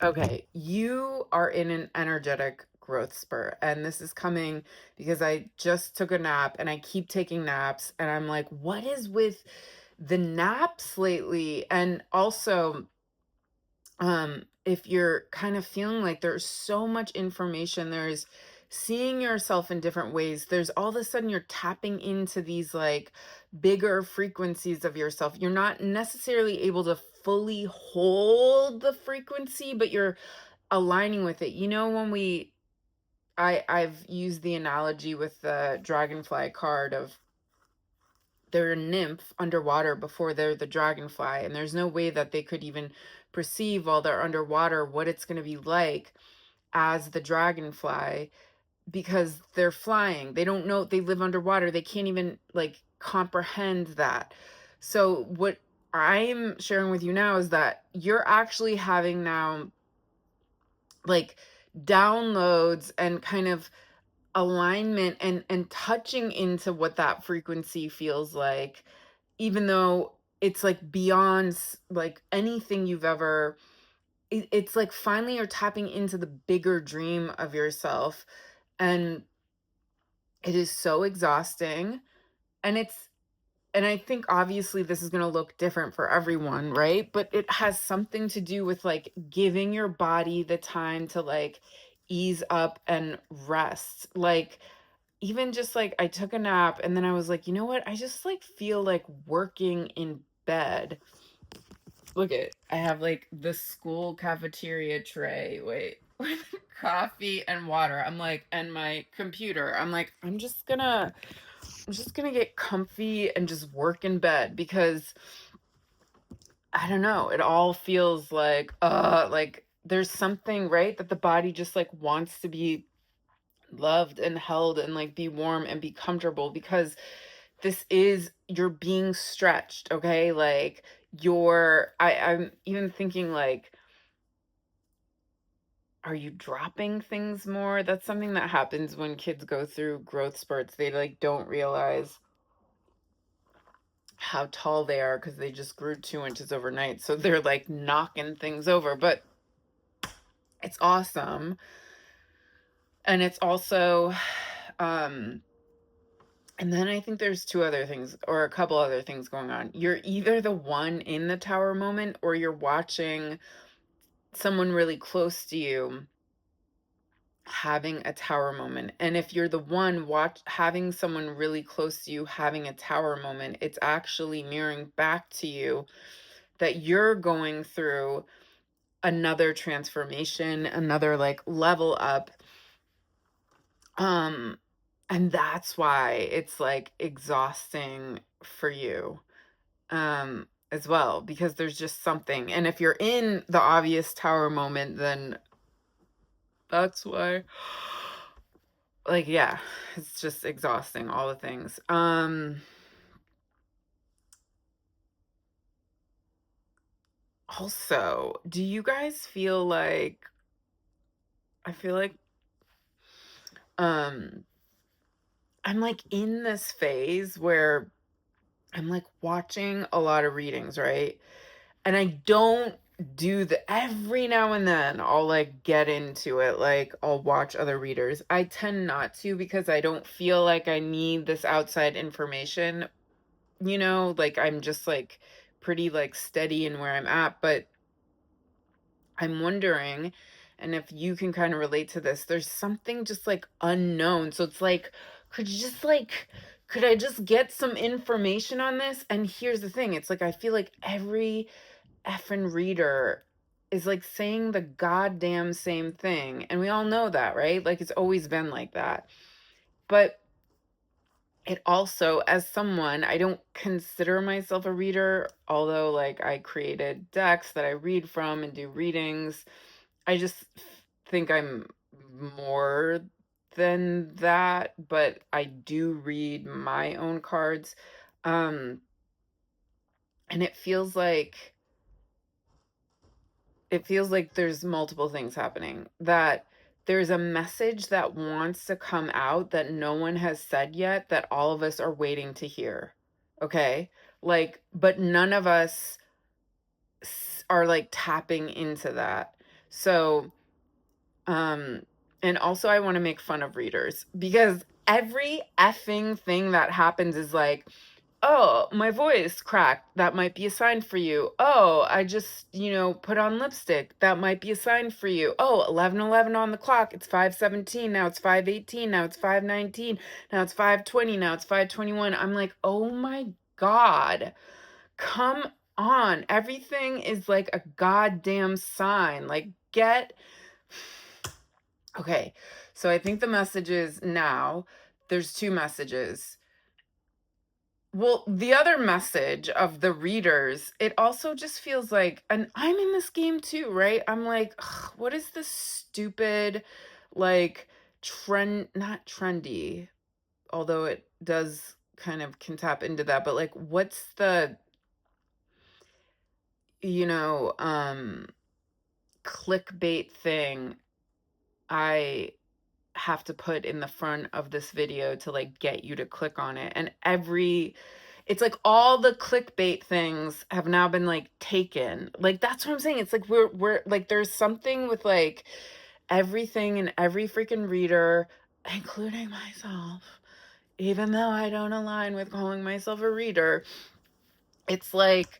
Okay, you are in an energetic growth spurt, and this is coming because I just took a nap and I keep taking naps, and I'm like, what is with the naps lately? And also, if you're kind of feeling like there's so much information, there's seeing yourself in different ways, there's all of a sudden you're tapping into these like bigger frequencies of yourself. You're not necessarily able to fully hold the frequency, but you're aligning with it. You know, when I've used the analogy with the dragonfly card of they're a nymph underwater before they're the dragonfly, and there's no way that they could even perceive while they're underwater what it's going to be like as the dragonfly, because they're flying. They don't know, they live underwater. They can't even like comprehend that. So what I'm sharing with you now is that you're actually having now like downloads and kind of alignment and touching into what that frequency feels like, even though it's like beyond like anything you've ever, it's like finally you're tapping into the bigger dream of yourself, and it is so exhausting. And it's, and I think obviously this is going to look different for everyone, right? But it has something to do with like giving your body the time to like ease up and rest. Like, even just like I took a nap and then I was like, you know what? I just like feel like working in bed. Look at, I have like the school cafeteria tray. Wait. With coffee and water. I'm like, and my computer. I'm like, I'm just gonna get comfy and just work in bed because I don't know, it all feels like there's something, right? That the body just like wants to be loved and held and like be warm and be comfortable, because this is, you're being stretched, okay? Like I'm even thinking like, are you dropping things more? That's something that happens when kids go through growth spurts. They like don't realize how tall they are because they just grew 2 inches overnight. So they're like knocking things over, but it's awesome. And it's also, um, and then I think there's two other things or a couple other things going on. You're either the one in the tower moment or you're watching someone really close to you having a tower moment. And if you're the one having someone really close to you having a tower moment, it's actually mirroring back to you that you're going through another transformation, another like level up. Um and that's why it's like exhausting for you as well, because there's just something. And if you're in the obvious tower moment, then that's why, like, yeah, it's just exhausting, all the things. Also, do you guys feel like, I feel like um I'm like in this phase where I'm like watching a lot of readings, right? And I don't do the, every now and then I'll like get into it, like I'll watch other readers. I tend not to because I don't feel like I need this outside information, like I'm just like pretty like steady in where I'm at. But I'm wondering, and if you can kind of relate to this, there's something just like unknown. So it's like, could you just like, could I just get some information on this? And here's the thing, it's like I feel like every effing reader is like saying the goddamn same thing. And we all know that, right? Like it's always been like that. But it also, as someone, I don't consider myself a reader, although like I created decks that I read from and do readings. I just think I'm more than that, but I do read my own cards. Um, and it feels like there's multiple things happening, that there's a message that wants to come out that no one has said yet, that all of us are waiting to hear. Okay? Like, but none of us are like tapping into that. So, um, and also I want to make fun of readers because every effing thing that happens is like, oh, my voice cracked. That might be a sign for you. Oh, I just, put on lipstick. That might be a sign for you. Oh, 11:11 on the clock. It's 5:17. Now it's 5:18. Now it's 5:19. Now it's 5:20. Now it's 5:21. I'm like, oh my God, come on. Everything is like a goddamn sign. Like, okay. So I think the message is now there's two messages. Well, the other message of the readers, it also just feels like, and I'm in this game too, right? I'm like, ugh, what is this stupid, like, not trendy, although it does kind of can tap into that, but like, what's the, you know, um, clickbait thing I have to put in the front of this video to like get you to click on it? And it's like all the clickbait things have now been like taken. Like that's what I'm saying. It's like we're like there's something with like everything and every freaking reader, including myself, even though I don't align with calling myself a reader. It's like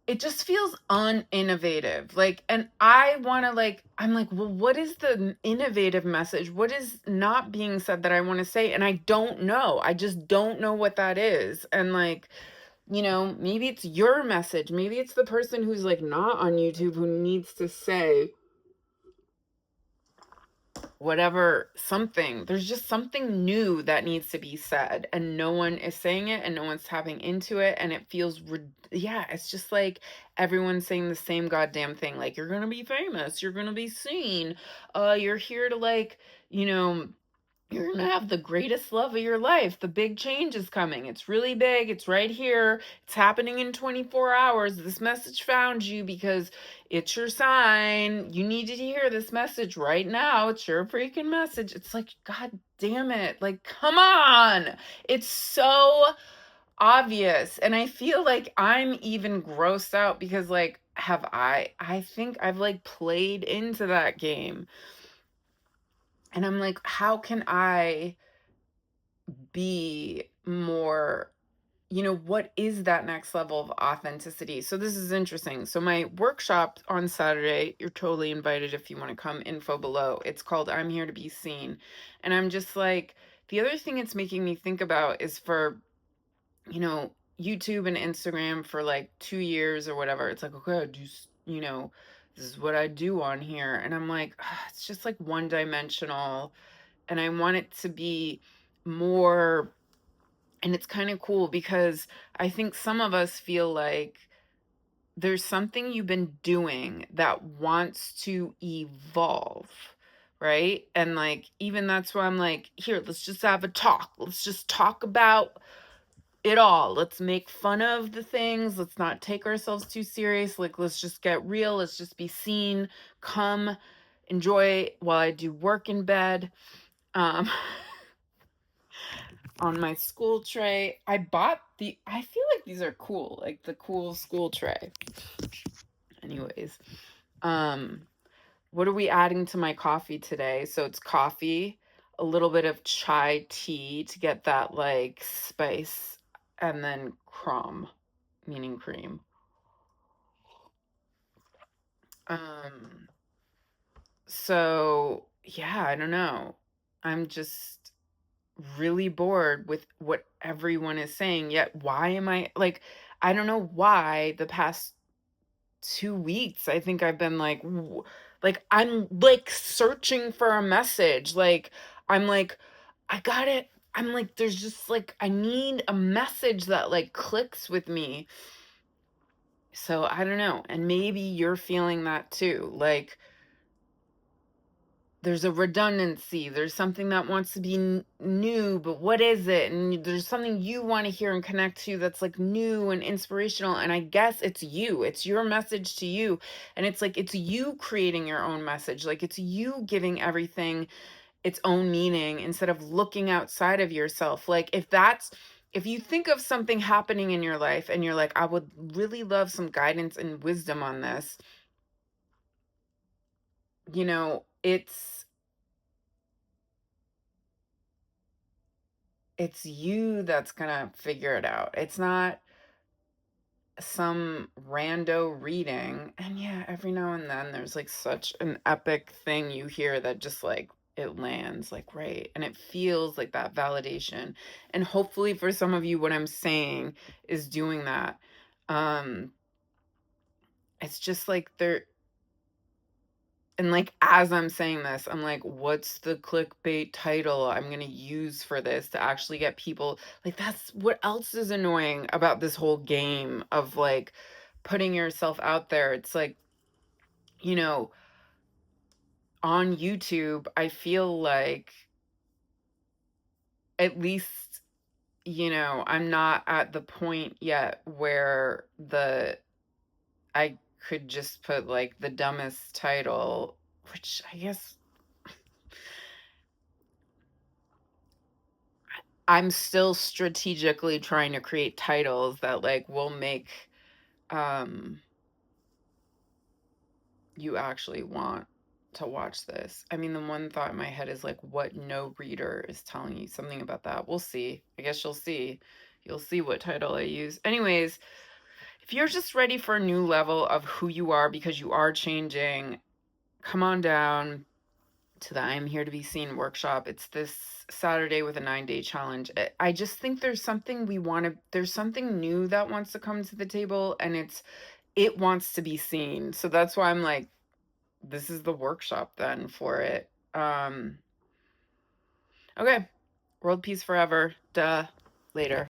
it just feels uninnovative. Like, and I want to like, I'm like, well, what is the innovative message? What is not being said that I want to say? And I don't know. I just don't know what that is. And like, maybe it's your message. Maybe it's the person who's like not on YouTube who needs to say whatever, something. There's just something new that needs to be said, and no one is saying it, and no one's tapping into it. And it feels, yeah, it's just like everyone's saying the same goddamn thing. Like, you're gonna be famous, you're gonna be seen, you're here to like, you know, you're going to have the greatest love of your life. The big change is coming. It's really big. It's right here. It's happening in 24 hours. This message found you because it's your sign. You needed to hear this message right now. It's your freaking message. It's like, God damn it. Like, come on. It's so obvious. And I feel like I'm even grossed out because, like, I think I've like played into that game. And I'm like, how can I be more, what is that next level of authenticity? So this is interesting. So my workshop on Saturday, you're totally invited if you want to come, info below. It's called I'm Here to Be Seen. And I'm just like, the other thing it's making me think about is for, YouTube and Instagram for like 2 years or whatever. It's like, okay, this is what I do on here. And I'm like, it's just like one dimensional. And I want it to be more. And it's kind of cool because I think some of us feel like there's something you've been doing that wants to evolve, right? And like, even that's why I'm like, here, let's just have a talk. Let's just talk about it all. Let's make fun of the things. Let's not take ourselves too serious. Like, let's just get real. Let's just be seen. Come enjoy while I do work in bed. Um, on my school tray. I feel like these are cool, like the cool school tray. Anyways, um, what are we adding to my coffee today? So it's coffee, a little bit of chai tea to get that like spice, and then crumb, meaning cream. Um, so yeah, I don't know. I'm just really bored with what everyone is saying. Yet, why am I like, I don't know why the past 2 weeks, I think I've been like, like, I'm like searching for a message. Like, I'm like, I got it. I'm like, there's just like, I need a message that like clicks with me. So I don't know. And maybe you're feeling that too. Like, there's a redundancy, there's something that wants to be new, but what is it? And there's something you want to hear and connect to that's like new and inspirational, and I guess it's you, it's your message to you. And it's like it's you creating your own message, like it's you giving everything its own meaning instead of looking outside of yourself. Like, if you think of something happening in your life and you're like, I would really love some guidance and wisdom on this, you know, it's you that's gonna figure it out. It's not some rando reading. And yeah, every now and then there's like such an epic thing you hear that just like it lands like right, and it feels like that validation. And hopefully for some of you what I'm saying is doing that. um it's just like there, and like as I'm saying this, I'm like, what's the clickbait title I'm gonna use for this to actually get people, like, that's what else is annoying about this whole game of like putting yourself out there. It's like, you know, on YouTube, I feel like at least, I'm not at the point yet where I could just put like the dumbest title, which I guess I'm still strategically trying to create titles that like will make um you actually want to watch this. I mean, the one thought in my head is like, what no reader is telling you, something about that. We'll see. I guess you'll see. You'll see what title I use. Anyways, if you're just ready for a new level of who you are because you are changing, come on down to the I Am Here to Be Seen workshop. It's this Saturday with a 9-day challenge. I just think there's something new that wants to come to the table, and it wants to be seen. So that's why I'm like, this is the workshop then for it. Okay. World peace forever. Duh. Later.